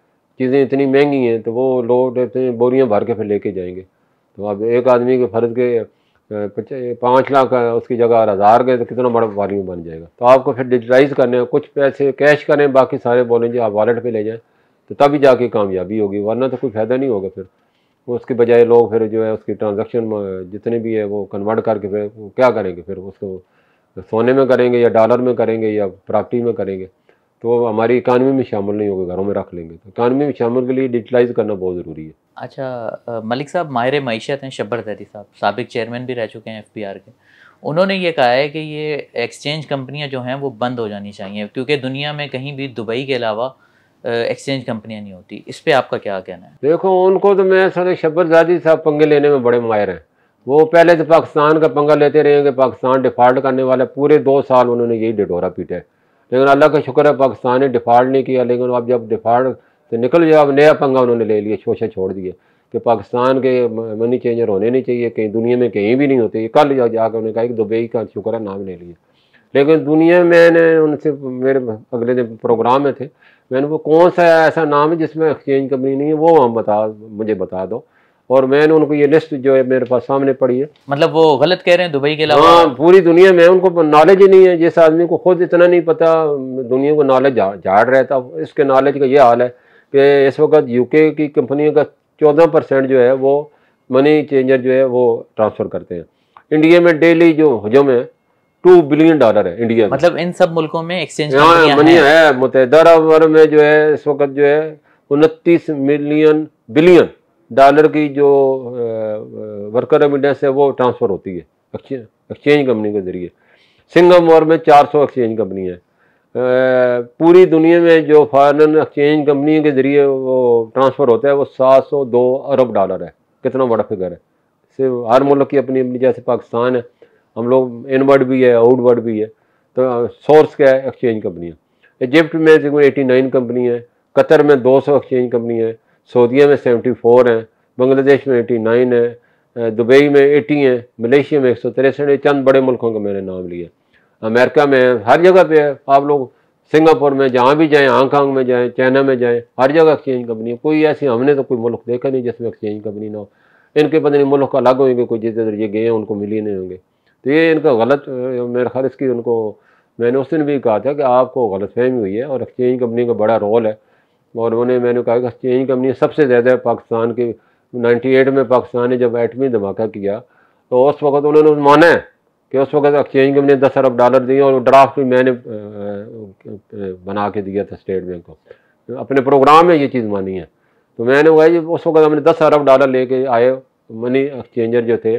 चीज़ें इतनी महंगी हैं, तो वो लोग इतने बोरियाँ भर के फिर लेके जाएंगे। तो अब एक आदमी के फ़र्ज के 5 लाख उसकी जगह 1,000 गए तो कितना बड़ा वॉल्यूम बन जाएगा। तो आपको फिर डिजिटाइज करने हैं, कुछ पैसे कैश करें, बाकी सारे बोलें जी आप वॉलेट पे ले जाएं, तो तभी जाके कामयाबी होगी, वरना तो कोई फ़ायदा नहीं होगा। फिर उसके बजाय लोग फिर जो है उसकी ट्रांजैक्शन जितने भी है वो कन्वर्ट करके फिर वो क्या करेंगे, फिर उसको सोने में करेंगे या डॉलर में करेंगे या प्रॉपर्टी में करेंगे, तो हमारी इकानमी में शामिल नहीं होगा, घरों में रख लेंगे। तो इकानमी में शामिल के लिए डिजिटलाइज करना बहुत ज़रूरी है। अच्छा, मलिक साहब, माहिर मईशत हैं शब्बर ज़ैदी साहब, साबिक चेयरमैन भी रह चुके हैं एफपीआर के। उन्होंने ये कहा है कि ये एक्सचेंज कंपनियां जो हैं वो बंद हो जानी चाहिए, क्योंकि दुनिया में कहीं भी दुबई के अलावा एक्सचेंज कंपनियां नहीं होती। इस पे आपका क्या कहना है? देखो, उनको तो मैं सारे शब्बरज़ादी साहब पंगे लेने में बड़े माहिर हैं। वो पहले तो पाकिस्तान का पंगा लेते रहे कि पाकिस्तान डिफ़ॉल्ट करने वाला, पूरे 2 साल उन्होंने यही ढिढोरा पीटा है। लेकिन अल्लाह का शुक्र है पाकिस्तान ने डिफ़ॉल्ट नहीं किया। लेकिन अब जब डिफ़ॉल्ट से निकल गया, अब नया पंगा उन्होंने ले लिया, शोशा छोड़ दिया कि पाकिस्तान के मनी चेंजर होने नहीं चाहिए, कहीं दुनिया में कहीं भी नहीं होते। कल जाकर उन्होंने कहा कि दुबई का शुक्र है नाम ले लिया। लेकिन दुनिया में मैंने उनसे, मेरे अगले दिन प्रोग्राम में थे, मैंने वो कौन सा ऐसा नाम है जिसमें एक्सचेंज कंपनी नहीं है, वो हम मुझे बता दो। और मैंने उनको ये लिस्ट जो है मेरे पास सामने पड़ी है। मतलब वो गलत कह रहे हैं दुबई के अलावा? हाँ, पूरी दुनिया में उनको नॉलेज ही नहीं है। जिस आदमी को खुद इतना नहीं पता, दुनिया को नॉलेज झाड़ रहा था, इसके नॉलेज का ये हाल है कि इस वक्त यूके की कंपनियों का 14% जो है वो मनी चेंजर जो है वो ट्रांसफ़र करते हैं। इंडिया में डेली जो हजम है $2 बिलियन है इंडिया में। मतलब इन सब मुल्कों में एक्सचेंज हाँ, मनी है। मुतहदा अरब अमीरात में जो है इस वक्त जो है 29 बिलियन डॉलर की जो वर्कर रेमिटेंस है वो ट्रांसफ़र होती है एक्सचेंज कंपनी के ज़रिए। सिंगापुर में 400 एक्सचेंज कंपनी है। पूरी दुनिया में जो फॉरेन एक्सचेंज कंपनी के ज़रिए वो ट्रांसफ़र होता है वो $702 अरब है। कितना बड़ा फिगर है। सिर्फ हर मुल्क की अपनी अपनी, जैसे पाकिस्तान है, हम लोग इनवर्ड भी है आउटवर्ड भी है, तो सोर्स क्या है? एक्सचेंज कंपनियाँ। इजिप्ट में 89 कंपनी है, कतर में 200 एक्सचेंज कंपनी है, सऊदीया में 74 हैं, बांग्लादेश में 89 है, दुबई में 80 हैं, मलेशिया में 163 है। चंद बड़े मुल्कों का मैंने नाम लिया। अमेरिका में हर जगह पे है। आप लोग सिंगापुर में जहाँ भी जाएँ, हांगकॉन्ग में जाएँ, चाइना में जाएँ, हर जगह एक्सचेंज कंपनी है। कोई ऐसी हमने तो कोई मुल्क देखा नहीं जिसमें एक्सचेंज कंपनी ना हो। इनके पता नहीं मुल्क अलग होंगे, कोई जिस जरिए गए हैं उनको मिली नहीं होंगे। तो ये इनका गलत, मेरे ख्याल इसकी उनको मैंने उस दिन भी कहा था कि आपको गलतफहमी हुई है और एक्सचेंज कंपनी का बड़ा रोल है। और मैंने कहा कि एक्सचेंज कंपनी सबसे ज़्यादा पाकिस्तान की 98 में पाकिस्तान ने जब एटमी धमाका किया तो उस वक्त उन्होंने माना है कि उस वक्त एक्सचेंज कंपनी ने $10 अरब दिए और ड्राफ्ट भी मैंने बना के दिया था स्टेट बैंक को। अपने प्रोग्राम में ये चीज़ मानी है। तो मैंने वही उस वक्त हमने $10 अरब लेके आए, मनी एक्सचेंजर जो थे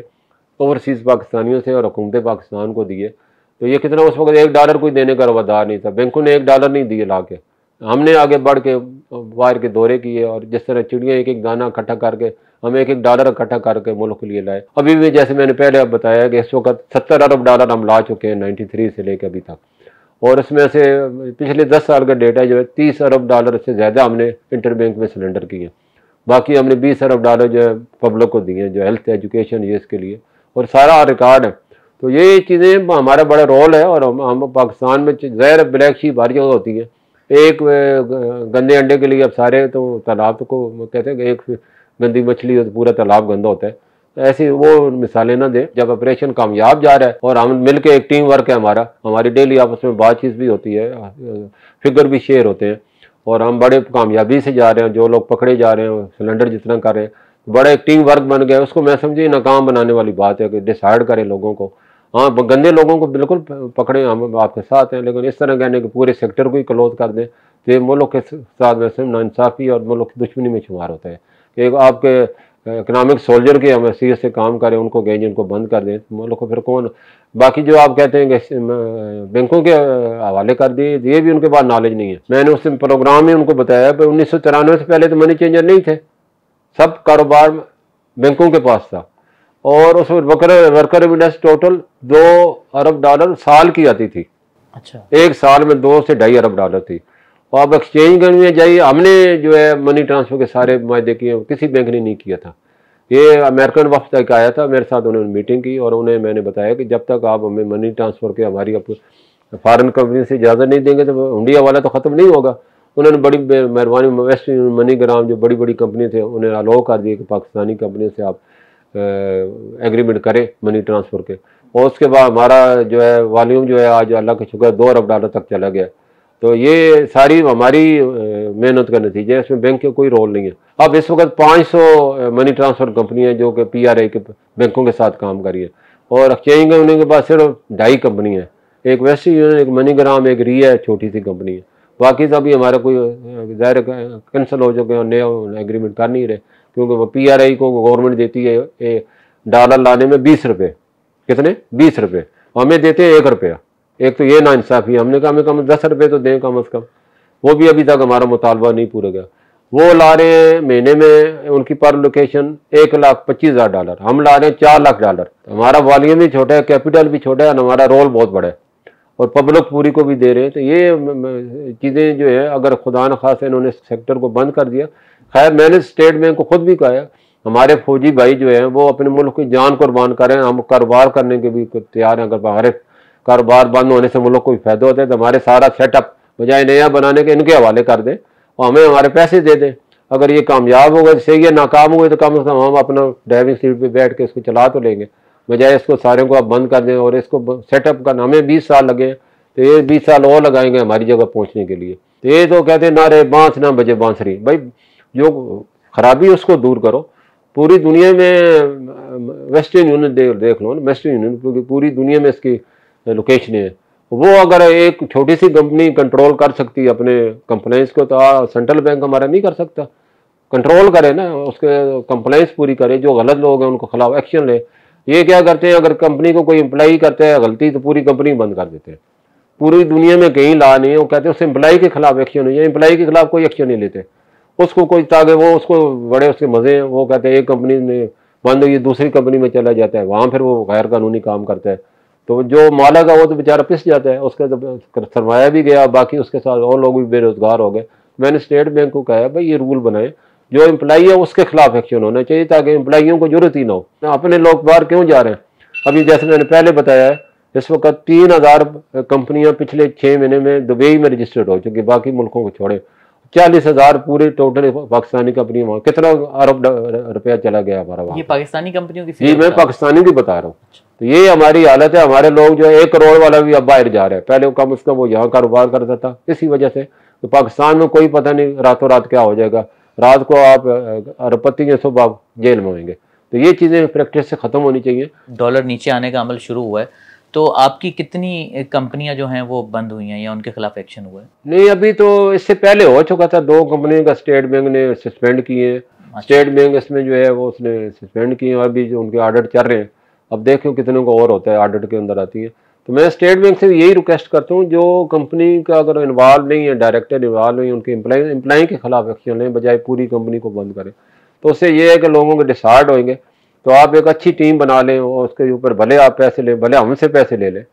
ओवरसीज़ पाकिस्तानियों से, और हुकूमत पाकिस्तान को दिए। तो ये कितना, उस वक्त $1 कोई देने का रवादार नहीं था। बैंकों ने $1 नहीं दिए ला के, हमने आगे बढ़ के वायर के दौरे किए और जिस तरह चिड़ियाँ एक एक दाना इकट्ठा करके हम $1 इकट्ठा करके मुल्क के लिए लाए। अभी भी जैसे मैंने पहले अब बताया कि इस वक्त $70 अरब हम ला चुके हैं 93 से लेकर अभी तक। और इसमें से पिछले 10 साल का डेटा जो है $30 अरब से ज़्यादा हमने इंटरबैंक में सिलेंडर किए। बाकी हमने $20 अरब जो है पब्लिक को दिए, जो हेल्थ एजुकेशन ये इसके लिए, और सारा रिकॉर्ड है। तो ये चीज़ें हमारा बड़ा रोल है। और हम पाकिस्तान में ज़ाहिर ब्लैक शीप हर जगह होती है। एक गंदे अंडे के लिए अब सारे तो तालाब को कहते हैं कि एक गंदी मछली हो तो पूरा तालाब गंदा होता है। ऐसी वो मिसालें ना दें। जब ऑपरेशन कामयाब जा रहा है और हम मिल के, एक टीम वर्क है हमारी डेली आपस में बातचीत भी होती है, फिगर भी शेयर होते हैं, और हम बड़े कामयाबी से जा रहे हैं। जो लोग पकड़े जा रहे हैं, सिलेंडर जितना कर रहे हैं, बड़ा एक टीम वर्क बन गया। उसको मैं समझी नाकाम बनाने वाली बात है कि डिसाइड करें लोगों को। हाँ, गंदे लोगों को बिल्कुल पकड़े, हम आपके साथ हैं, लेकिन इस तरह कहने कि पूरे सेक्टर को ही क्लोज कर दें तो ये मुल्क के साथ वैसे नाइंसाफ़ी और मुल्क की दुश्मनी में शुमार होता है कि आपके इकनॉमिक सोल्जर के हम हैसियत से काम करें, उनको गए जिनको बंद कर दें तो मुल्क को फिर कौन। बाकी जो आप कहते हैं कि बैंकों के हवाले कर दिए, ये भी उनके पास नॉलेज नहीं है। मैंने उस प्रोग्राम में उनको बताया कि 1993 से पहले तो मनी चेंजर नहीं थे, सब कारोबार बैंकों के पास था। और उस वर्कर रेमिटेंस टोटल $2 अरब साल की आती थी। अच्छा, एक साल में 2 से ढाई अरब थी। और अब एक्सचेंज करने में जाइए, हमने जो है मनी ट्रांसफ़र के सारे मायदे किए, किसी बैंक ने नहीं किया था। ये अमेरिकन वफ्द तक आया था मेरे साथ, उन्होंने मीटिंग की और उन्हें मैंने बताया कि जब तक आप हमें मनी ट्रांसफ़र के हमारी फॉरेन कंपनी से इजाज़त नहीं देंगे तो हुंडिया वाला तो ख़त्म नहीं होगा। उन्होंने बड़ी मेहरबानी, वेस्ट मनीग्राम जो बड़ी बड़ी कंपनी थे उन्हें अलाउ कर दिए कि पाकिस्तानी कंपनी से आप एग्रीमेंट करें मनी ट्रांसफ़र के। और उसके बाद हमारा जो है वॉल्यूम जो है आज अल्लाह का शुक्र $2 अरब तक चला गया। तो ये सारी हमारी मेहनत का नतीजा है, इसमें बैंक का कोई रोल नहीं है। अब इस वक्त 500 मनी ट्रांसफ़र कंपनियां जो कि PRI के बैंकों के साथ काम कर रही है, और एक्सचेंज होने के बाद सिर्फ 2.5 कंपनी है, एक वेस्टर्न यूनियन, एक मनीग्राम, एक रिया, छोटी सी कंपनी है। बाकी तो अभी हमारा कोई ज़ाहिर कैंसिल हो चुके हैं, नया एग्रीमेंट कर नहीं रहे, क्योंकि वो PRI को गवर्नमेंट देती है डॉलर लाने में 20 रुपये, कितने 20 रुपये, हमें देते हैं 1 रुपया। एक तो ये नाइंसाफ़ी, हमने कहा हमें कम 10 रुपये तो दें कम अज़ कम, वो भी अभी तक हमारा मुतालबा नहीं पूरा गया। वो ला रहे हैं महीने में उनकी पर लोकेशन $1,25,000, हम ला रहे हैं $4,00,000। हमारा वॉल्यूम भी छोटा है, कैपिटल भी छोटा है, और हमारा रोल बहुत बड़ा है, और पब्लिक पूरी को भी दे रहे हैं। तो ये चीज़ें जो है, अगर खुदा न खासा इन्होंने सेक्टर को बंद कर दिया, खैर मैंने स्टेट बैंक को खुद भी कहा है, हमारे फौजी भाई जो हैं वो अपने मुल्क की जान कुर्बान करें, हम कारोबार करने के भी तैयार हैं। अगर हमारे कारोबार बंद होने से मुल्क को भी फायदा होता है तो हमारे सारा सेटअप बजाय नया बनाने के इनके हवाले कर दें और हमें हमारे पैसे दे दें। अगर ये कामयाब होगा सही है, नाकाम हुए तो कम से कम हम अपना ड्राइविंग सीट पे बैठ के इसको चला तो लेंगे, बजाय इसको सारे को आप बंद कर दें और इसको सेटअप करना हमें 20 साल लगे, तो ये 20 साल और लगाएंगे हमारी जगह पहुँचने के लिए। तो ये तो कहते हैं ना रे बांस ना बजे बांसुरी, भाई जो खराबी उसको दूर करो। पूरी दुनिया में वेस्टर्न यूनियन देख लो ना, वेस्टर्न यूनियन पूरी दुनिया में इसकी लोकेशन है। वो अगर एक छोटी सी कंपनी कंट्रोल कर सकती है अपने कंप्लाइंस को, तो सेंट्रल बैंक हमारा नहीं कर सकता। कंट्रोल करे ना, उसके कंप्लाइंस पूरी करे, जो गलत लोग हैं उनको खिलाफ एक्शन ले। ये क्या करते हैं, अगर कंपनी को कोई एम्प्लॉई करते हैं गलती तो पूरी कंपनी बंद कर देते हैं। पूरी दुनिया में कहीं ला नहीं है, वो कहते हैं उस एम्प्लॉई के खिलाफ एक्शन हो, या एम्प्लॉई के खिलाफ कोई एक्शन नहीं लेते, उसको कोई ताकि वो उसको बड़े उसके मजे हैं। वो कहते हैं एक कंपनी में बंद हुई दूसरी कंपनी में चला जाता है, वहाँ फिर वो गैर कानूनी काम करता है, तो जो मालिक है वो तो बेचारा पिस जाता है, उसका तो सरमाया भी गया, बाकी उसके साथ और लोग भी बेरोजगार हो गए। मैंने स्टेट बैंक को कहा भाई ये रूल बनाए, जो एम्प्लॉई है उसके खिलाफ एक्शन होना चाहिए, ताकि एम्प्लॉइयों को जरूरत ही ना हो। अपने लोग बाहर क्यों जा रहे हैं? अभी जैसे मैंने पहले बताया है, इस वक्त 3000 कंपनियां पिछले 6 महीने में दुबई में रजिस्टर्ड हो चुकी, बाकी मुल्कों को छोड़े 40,000 पूरे टोटल पाकिस्तानी कंपनी, वहाँ कितना अरब रुपया चला गया हमारा वहाँ। ये पाकिस्तानी कंपनियों की? जी मैं पाकिस्तानी की बता रहा हूँ। तो ये हमारी हालत है। हमारे लोग जो 1 करोड़ वाला भी अब बाहर जा रहे हैं, पहले कम उसका वो यहाँ कारोबार करता था, इसी वजह से। तो पाकिस्तान में कोई पता नहीं रातों रात क्या हो जाएगा, रात को आप अरबपति के सुबह आप जेल में होंगे। तो ये चीज़ें प्रैक्टिस से ख़त्म होनी चाहिए। डॉलर नीचे आने का अमल शुरू हुआ है, तो आपकी कितनी कंपनियां जो हैं वो बंद हुई हैं या उनके खिलाफ एक्शन हुआ है? नहीं, अभी तो इससे पहले हो चुका था, 2 कंपनियों का स्टेट बैंक ने सस्पेंड किए हैं। स्टेट बैंक इसमें जो है वो उसने सस्पेंड किए हैं, अभी जो उनके ऑडिट चल रहे हैं, अब देखो कितने को और होता है ऑडिट के अंदर आती है। तो मैं स्टेट बैंक से यही रिक्वेस्ट करता हूँ, जो कंपनी का अगर इन्वॉल्व नहीं है, डायरेक्टर इन्वॉल्व नहीं, उनके एम्प्लॉई के खिलाफ एक्शन लें, बजाय पूरी कंपनी को बंद करें। तो उससे ये है कि लोगों के डिसार्ड होंगे। तो आप एक अच्छी टीम बना लें और उसके ऊपर भले आप पैसे लें, भले हमसे पैसे ले लें,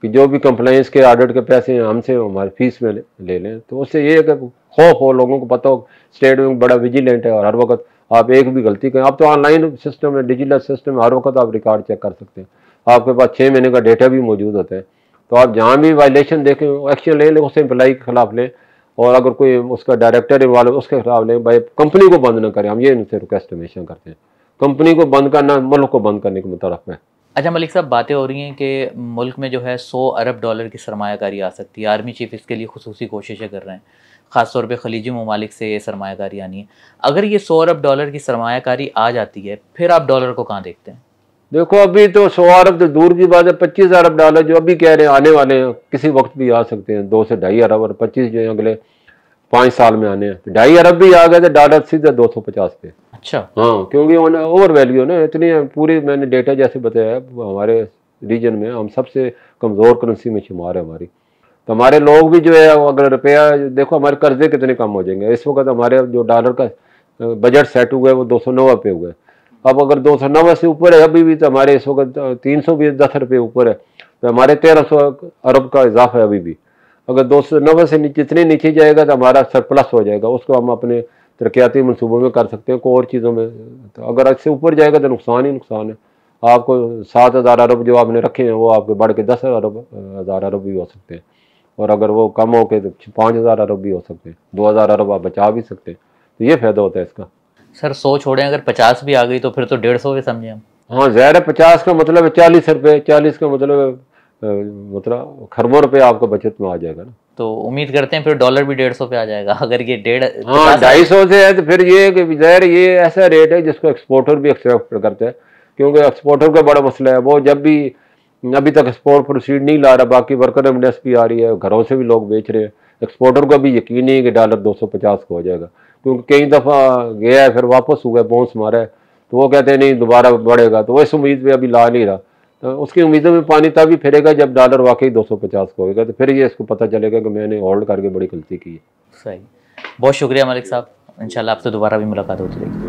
कि जो भी कंप्लाइंस के ऑडिट के पैसे हैं हमसे हमारी फीस में ले लें। तो उससे ये है कि खौफ हो, लोगों को पता हो स्टेट बैंक बड़ा विजिलेंट है और हर वक्त आप एक भी गलती करें। अब तो ऑनलाइन सिस्टम है, डिजिटल सिस्टम है, हर वक्त आप रिकॉर्ड चेक कर सकते हैं, आपके पास 6 महीने का डेटा भी मौजूद होता है। तो आप जहाँ भी वायलेशन देखें एक्शन ले लें, उससे एम्प्लॉई के खिलाफ लें, और अगर कोई उसका डायरेक्टर इन्वॉल्व उसके खिलाफ लें। भाई कंपनी को बंद ना करें, हम ये इनसे रिक्वेस्ट हमेशा करते हैं। कंपनी को बंद करना मुल्क को बंद करने के मुताबिक है। अच्छा मलिक साहब, बातें हो रही हैं कि मुल्क में जो है 100 अरब डॉलर की सरमायाकारी आ सकती है। आर्मी चीफ इसके लिए खुसूसी कोशिशें कर रहे हैं, ख़ासतौर पे खलीजी ममालिक से ये सरमायाकारी आनी है। अगर ये 100 अरब डॉलर की सरमायाकारी आ जाती है, फिर आप डॉलर को कहाँ देखते हैं? देखो अभी तो 100 अरब तो दूर की बात है, 25 अरब डॉलर जो अभी कह रहे हैं आने वाले हैं, किसी वक्त भी आ सकते हैं, 2 से 2.5 अरब, और 25 जो है अगले 5 साल में आने हैं। तो 2.5 अरब भी आ गए तो डॉलर सीधा 250 पे। अच्छा हाँ, क्योंकि ओवर वैल्यू ना इतनी पूरी, मैंने डेटा जैसे बताया हमारे रीजन में हम सबसे कमज़ोर करेंसी में शुमार है हमारी। तो हमारे लोग भी जो है अगर रुपया देखो, हमारे कर्जे कितने कम हो जाएंगे। इस वक्त हमारे जो डॉलर का बजट सेट हुआ है वो 209 पे हुआ है। अब अगर 209 से ऊपर है अभी भी, तो हमारे इस वक्त 310 रुपये ऊपर है, तो हमारे 1300 अरब का इजाफा है अभी भी। अगर 290 से जितने नीचे जाएगा तो हमारा सरप्लस हो जाएगा, उसको हम अपने तरक्याती मनसूबों में कर सकते हैं, कोई और चीज़ों में। तो अगर इससे ऊपर जाएगा तो नुकसान ही नुकसान है। आपको 7,000 अरब जो आपने रखे हैं वो आपके बढ़ के 10,000 अरब भी हो सकते हैं, और अगर वो कम हो के तो 5,000 अरब भी हो सकते हैं, 2,000 अरब आप बचा भी सकते हैं। तो ये फ़ायदा होता है इसका। सर 100 छोड़ें, अगर 50 भी आ गई तो फिर तो 150 भी समझे हम। हाँ ज़ाहिर है, 50 का मतलब है 40 रुपये, 40 का मतलब खरबों रुपये आपका बचत में आ जाएगा ना। तो उम्मीद करते हैं फिर डॉलर भी 150 पे आ जाएगा अगर ये 250 से है तो फिर ये कि ज़ाहिर ये ऐसा रेट है जिसको एक्सपोर्टर भी एक्सेप्ट करते हैं, क्योंकि एक्सपोर्टर का बड़ा मसला है। वो जब भी अभी तक एक्सपोर्ट प्रोसीड नहीं ला रहा, बाकी वर्कर एमनेस्टी आ रही है, घरों से भी लोग बेच रहे हैं, एक्सपोर्टर को भी यकीन नहीं है कि डॉलर 250 को हो जाएगा, क्योंकि कई दफ़ा गया है फिर वापस हुआ है, बाउंस मारा है, तो वो कहते हैं नहीं दोबारा बढ़ेगा, तो वो इस उम्मीद पे अभी ला नहीं रहा। तो उसकी उम्मीदों में पानी तभी फिरेगा जब डॉलर वाकई 250 को होगा, तो फिर ये इसको पता चलेगा कि मैंने होल्ड करके बड़ी गलती की है। सही, बहुत शुक्रिया मलिक साहब, इंशाल्लाह आपसे दोबारा भी मुलाकात होती रहेगी।